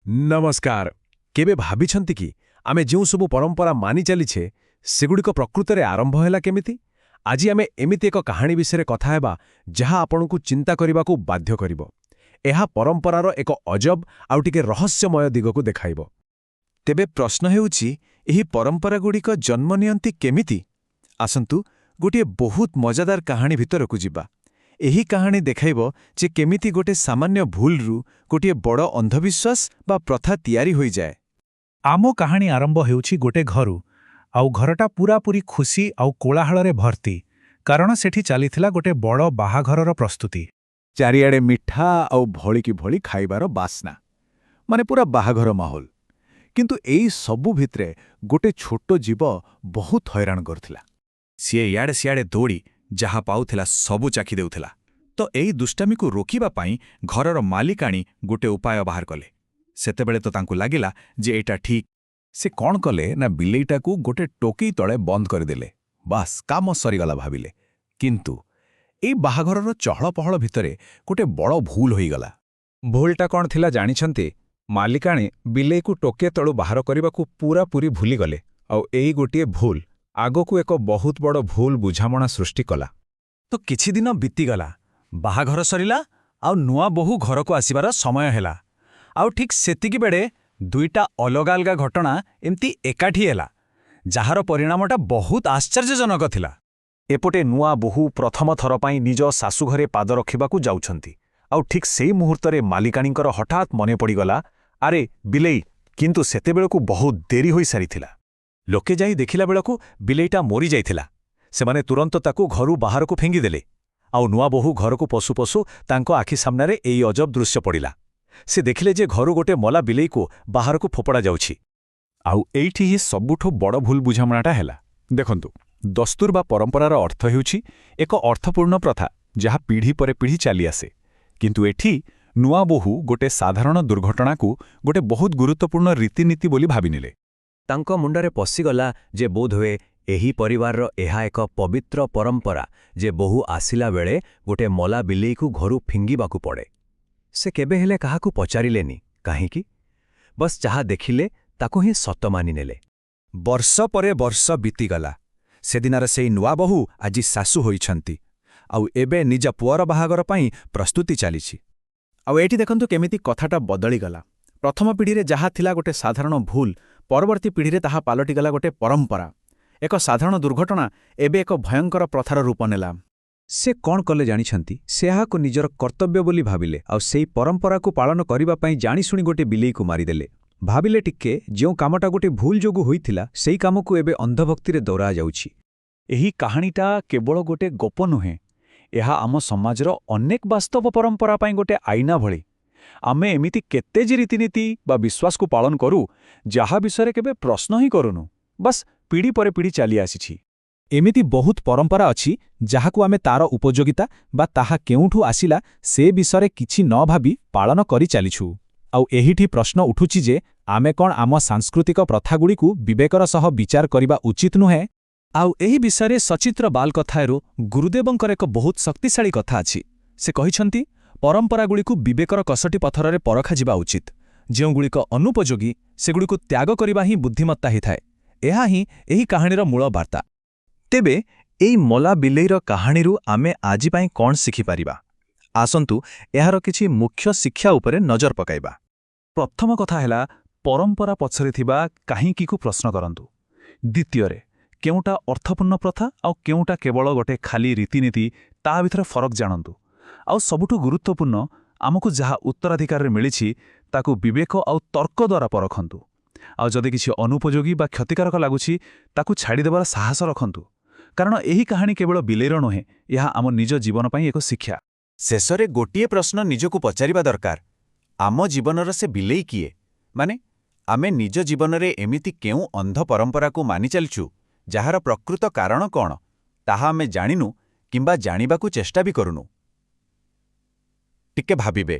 नमस्कार। केबे भाबिछंती कि आमे ଯେଉଁ ସବୁ ପରମ୍ପରା ମାନି ଚାଲିଛେ ସେଗୁଡ଼ିକ ପ୍ରକୃତରେ ଆରମ୍ଭ ହେଲା କେମିତି? ଆଜି ଆମେ ଏମିତି ଏକ କାହାଣୀ ବିଷୟରେ କଥା ହେବା ଯାହା ଆପଣଙ୍କୁ ଚିନ୍ତା କରିବାକୁ ବାଧ୍ୟ କରିବ। ଏହା ପରମ୍ପରାର ଏକ ଅଜବ ଆଉ ଟିକେ ରହସ୍ୟମୟ ଦିଗକୁ ଦେଖାଇବ। ତେବେ ପ୍ରଶ୍ନ ହେଉଛି, ଏହି ପରମ୍ପରାଗୁଡ଼ିକ ଜନ୍ମ ନିଅନ୍ତି କେମିତି? ଆସନ୍ତୁ ଗୋଟିଏ ବହୁତ ମଜାଦାର କାହାଣୀ ଭିତରକୁ ଯିବା। ଏହି କାହାଣୀ ଦେଖାଇବ ଯେ କେମିତି ଗୋଟେ ସାମାନ୍ୟ ଭୁଲରୁ ଗୋଟିଏ ବଡ଼ ଅନ୍ଧବିଶ୍ୱାସ ବା ପ୍ରଥା ତିଆରି ହୋଇଯାଏ। ଆମ କାହାଣୀ ଆରମ୍ଭ ହେଉଛି ଗୋଟେ ଘରୁ, ଆଉ ଘରଟା ପୂରାପୂରି ଖୁସି ଆଉ କୋଳାହଳରେ ଭର୍ତ୍ତି, କାରଣ ସେଠି ଚାଲିଥିଲା ଗୋଟେ ବଡ଼ ବାହାଘରର ପ୍ରସ୍ତୁତି। ଚାରିଆଡ଼େ ମିଠା ଆଉ ଭଳିକି ଭଳି ଖାଇବାର ବାସ୍ନା, ମାନେ ପୁରା ବାହାଘର ମାହୋଲ। କିନ୍ତୁ ଏଇ ସବୁ ଭିତରେ ଗୋଟେ ଛୋଟ ଜୀବ ବହୁତ ହଇରାଣ କରୁଥିଲା। ସିଏ ଇଆଡ଼େ ସିଆଡ଼େ ଦୌଡ଼ି ଯାହା ପାଉଥିଲା ସବୁ ଚାଖି ଦେଉଥିଲା। ତ ଏଇ ଦୁଷ୍ଟାମିକୁ ରୋକିବା ପାଇଁ ଘରର ମାଲିକାଣୀ ଗୋଟେ ଉପାୟ ବାହାର କଲେ। ସେତେବେଳେ ତ ତାଙ୍କୁ ଲାଗିଲା ଯେ ଏଇଟା ଠିକ୍। ସେ କ'ଣ କଲେ ନା ବିଲେଇଟାକୁ ଗୋଟେ ଟୋକେଇ ତଳେ ବନ୍ଦ କରିଦେଲେ। ବାସ୍, କାମ ସରିଗଲା ଭାବିଲେ। କିନ୍ତୁ ଏଇ ବାହାଘରର ଚହଳପହଳ ଭିତରେ ଗୋଟେ ବଡ଼ ଭୁଲ ହୋଇଗଲା। ଭୁଲଟା କ'ଣ ଥିଲା ଜାଣିଛନ୍ତି? ମାଲିକାଣୀ ବିଲେଇକୁ ଟୋକେ ତଳୁ ବାହାର କରିବାକୁ ପୂରାପୂରି ଭୁଲିଗଲେ, ଆଉ ଏଇ ଗୋଟିଏ ଭୁଲ ଆଗକୁ ଏକ ବହୁତ ବଡ଼ ଭୁଲ ବୁଝାମଣା ସୃଷ୍ଟି କଲା। ତ କିଛି ଦିନ ବିତିଗଲା, ବାହାଘର ସରିଲା, ଆଉ ନୂଆ ବୋହୂ ଘରକୁ ଆସିବାର ସମୟ ହେଲା। ଆଉ ଠିକ୍ ସେତିକିବେଳେ ଦୁଇଟା ଅଲଗା ଅଲଗା ଘଟଣା ଏମିତି ଏକାଠି ହେଲା, ଯାହାର ପରିଣାମଟା ବହୁତ ଆଶ୍ଚର୍ଯ୍ୟଜନକ ଥିଲା। ଏପଟେ ନୂଆ ବୋହୂ ପ୍ରଥମ ଥର ପାଇଁ ନିଜ ଶାଶୁଘରେ ପାଦ ରଖିବାକୁ ଯାଉଛନ୍ତି, ଆଉ ଠିକ୍ ସେଇ ମୁହୂର୍ତ୍ତରେ ମାଲିକାଣୀଙ୍କର ହଠାତ୍ ମନେ ପଡ଼ିଗଲା, ଆରେ ବିଲେଇ। କିନ୍ତୁ ସେତେବେଳକୁ ବହୁତ ଡେରି ହୋଇସାରିଥିଲା। ଲୋକେ ଯାଇ ଦେଖିଲା ବେଳକୁ ବିଲେଇଟା ମରିଯାଇଥିଲା। ସେମାନେ ତୁରନ୍ତ ତାକୁ ଘରୁ ବାହାରକୁ ଫିଙ୍ଗିଦେଲେ। ଆଉ ନୂଆ ବୋହୂ ଘରକୁ ପଶୁ ପଶୁ ତାଙ୍କ ଆଖି ସାମ୍ନାରେ ଏଇ ଅଜବ ଦୃଶ୍ୟ ପଡ଼ିଲା। ସେ ଦେଖିଲେ ଯେ ଘରୁ ଗୋଟେ ମଲା ବିଲେଇକୁ ବାହାରକୁ ଫୋପଡ଼ା ଯାଉଛି। ଆଉ ଏଇଠି ହିଁ ସବୁଠୁ ବଡ଼ ଭୁଲ ବୁଝାମଣାଟା ହେଲା। ଦେଖନ୍ତୁ, ଦସ୍ତୁର ବା ପରମ୍ପରାର ଅର୍ଥ ହେଉଛି ଏକ ଅର୍ଥପୂର୍ଣ୍ଣ ପ୍ରଥା ଯାହା ପିଢ଼ି ପରେ ପିଢ଼ି ଚାଲିଆସେ। କିନ୍ତୁ ଏଠି ନୂଆ ବୋହୂ ଗୋଟେ ସାଧାରଣ ଦୁର୍ଘଟଣାକୁ ଗୋଟେ ବହୁତ ଗୁରୁତ୍ୱପୂର୍ଣ୍ଣ ରୀତିନୀତି ବୋଲି ଭାବିନେଲେ। ତାଙ୍କ ମୁଣ୍ଡରେ ପଶିଗଲା ଯେ ବୋଧହୁଏ ଏହି ପରିବାରର ଏହା ଏକ ପବିତ୍ର ପରମ୍ପରା ଯେ ବୋହୂ ଆସିଲା ବେଳେ ଗୋଟେ ମଲା ବିଲେଇକୁ ଘରୁ ଫିଙ୍ଗିବାକୁ ପଡ଼େ। ସେ କେବେ ହେଲେ କାହାକୁ ପଚାରିଲେନି କାହିଁକି। ବସ୍ ଯାହା ଦେଖିଲେ ତାକୁ ହିଁ ସତ ମାନିନେଲେ। ବର୍ଷ ପରେ ବର୍ଷ ବିତିଗଲା। ସେଦିନର ସେଇ ନୂଆ ବୋହୂ ଆଜି ଶାଶୁ ହୋଇଛନ୍ତି, ଆଉ ଏବେ ନିଜ ପୁଅର ବାହାଘର ପାଇଁ ପ୍ରସ୍ତୁତି ଚାଲିଛି। ଆଉ ଏଇଠି ଦେଖନ୍ତୁ କେମିତି କଥାଟା ବଦଳିଗଲା। ପ୍ରଥମ ପିଢ଼ିରେ ଯାହା ଥିଲା ଗୋଟେ ସାଧାରଣ ଭୁଲ, ପରବର୍ତ୍ତୀ ପିଢ଼ିରେ ତାହା ପାଲଟିଗଲା ଗୋଟେ ପରମ୍ପରା। ଏକ ସାଧାରଣ ଦୁର୍ଘଟଣା ଏବେ ଏକ ଭୟଙ୍କର ପ୍ରଥାର ରୂପ ନେଲା। ସେ କ'ଣ କଲେ ଜାଣିଛନ୍ତି? ସେ ଏହାକୁ ନିଜର କର୍ତ୍ତବ୍ୟ ବୋଲି ଭାବିଲେ, ଆଉ ସେଇ ପରମ୍ପରାକୁ ପାଳନ କରିବା ପାଇଁ ଜାଣିଶୁଣି ଗୋଟେ ବିଲେଇକୁ ମାରିଦେଲେ। ଭାବିଲେ ଟିକେ, ଯେଉଁ କାମଟା ଗୋଟେ ଭୁଲ ଯୋଗୁଁ ହୋଇଥିଲା ସେଇ କାମକୁ ଏବେ ଅନ୍ଧଭକ୍ତିରେ ଦୌଡ଼ାଯାଉଛି। ଏହି କାହାଣୀଟା କେବଳ ଗୋଟେ ଗପ ନୁହେଁ, ଏହା ଆମ ସମାଜର ଅନେକ ବାସ୍ତବ ପରମ୍ପରା ପାଇଁ ଗୋଟେ ଆଇନା ଭଳି। ଆମେ ଏମିତି କେତେ ଯେ ରୀତିନୀତି ବା ବିଶ୍ୱାସକୁ ପାଳନ କରୁ, ଯାହା ବିଷୟରେ କେବେ ପ୍ରଶ୍ନ ହିଁ କରୁନୁ। ବାସ୍ ପିଢ଼ି ପରେ ପିଢ଼ି ଚାଲି ଆସିଛି। ଏମିତି ବହୁତ ପରମ୍ପରା ଅଛି ଯାହାକୁ ଆମେ ତାର ଉପଯୋଗିତା ବା ତାହା କେଉଁଠୁ ଆସିଲା ସେ ବିଷୟରେ କିଛି ନ ଭାବି ପାଳନ କରି ଚାଲିଛୁ। ଆଉ ଏହିଠି ପ୍ରଶ୍ନ ଉଠୁଛି ଯେ ଆମେ କ'ଣ ଆମ ସାଂସ୍କୃତିକ ପ୍ରଥାଗୁଡ଼ିକୁ ବିବେକର ସହ ବିଚାର କରିବା ଉଚିତ ନୁହେଁ? ଆଉ ଏହି ବିଷୟରେ ସଚିତ୍ର ବାଲ କଥାରୁ ଗୁରୁଦେବଙ୍କର ଏକ ବହୁତ ଶକ୍ତିଶାଳୀ କଥା ଅଛି। ସେ କହିଛନ୍ତି, ପରମ୍ପରାଗୁଡ଼ିକୁ ବିବେକର କଷଟି ପଥରରେ ପରଖାଯିବା ଉଚିତ। ଯେଉଁଗୁଡ଼ିକ ଅନୁପଯୋଗୀ ସେଗୁଡ଼ିକୁ ତ୍ୟାଗ କରିବା ହିଁ ବୁଦ୍ଧିମତ୍ତା ହୋଇଥାଏ। ଏହା ହିଁ ଏହି କାହାଣୀର ମୂଳ ବାର୍ତ୍ତା। ତେବେ ଏଇ ମଲା ବିଲେଇର କାହାଣୀରୁ ଆମେ ଆଜି ପାଇଁ କ'ଣ ଶିଖିପାରିବା? ଆସନ୍ତୁ ଏହାର କିଛି ମୁଖ୍ୟ ଶିକ୍ଷା ଉପରେ ନଜର ପକାଇବା। ପ୍ରଥମ କଥା ହେଲା, ପରମ୍ପରା ପଛରେ ଥିବା କାହିଁକିକୁ ପ୍ରଶ୍ନ କରନ୍ତୁ। ଦ୍ୱିତୀୟରେ, କେଉଁଟା ଅର୍ଥପୂର୍ଣ୍ଣ ପ୍ରଥା ଆଉ କେଉଁଟା କେବଳ ଗୋଟେ ଖାଲି ରୀତିନୀତି, ତା ଭିତରେ ଫରକ ଜାଣନ୍ତୁ। ଆଉ ସବୁଠୁ ଗୁରୁତ୍ୱପୂର୍ଣ୍ଣ, ଆମକୁ ଯାହା ଉତ୍ତରାଧିକାରରେ ମିଳିଛି ତାକୁ ବିବେକ ଆଉ ତର୍କ ଦ୍ୱାରା ପରଖନ୍ତୁ। ଆଉ ଯଦି କିଛି ଅନୁପଯୋଗୀ ବା କ୍ଷତିକାରକ ଲାଗୁଛି ତାକୁ ଛାଡ଼ିଦେବାର ସାହସ ରଖନ୍ତୁ। କାରଣ ଏହି କାହାଣୀ କେବଳ ବିଲେଇର ନୁହେଁ, ଏହା ଆମ ନିଜ ଜୀବନ ପାଇଁ ଏକ ଶିକ୍ଷା। ଶେଷରେ ଗୋଟିଏ ପ୍ରଶ୍ନ ନିଜକୁ ପଚାରିବା ଦରକାର, ଆମ ଜୀବନର ସେ ବିଲେଇ କିଏ? ମାନେ ଆମେ ନିଜ ଜୀବନରେ ଏମିତି କେଉଁ ଅନ୍ଧ ପରମ୍ପରାକୁ ମାନି ଚାଲିଛୁ ଯାହାର ପ୍ରକୃତ କାରଣ କ'ଣ ତାହା ଆମେ ଜାଣିନୁ କିମ୍ବା ଜାଣିବାକୁ ଚେଷ୍ଟା ବି କରୁନୁ? ଟିକେ ଭାବିବେ।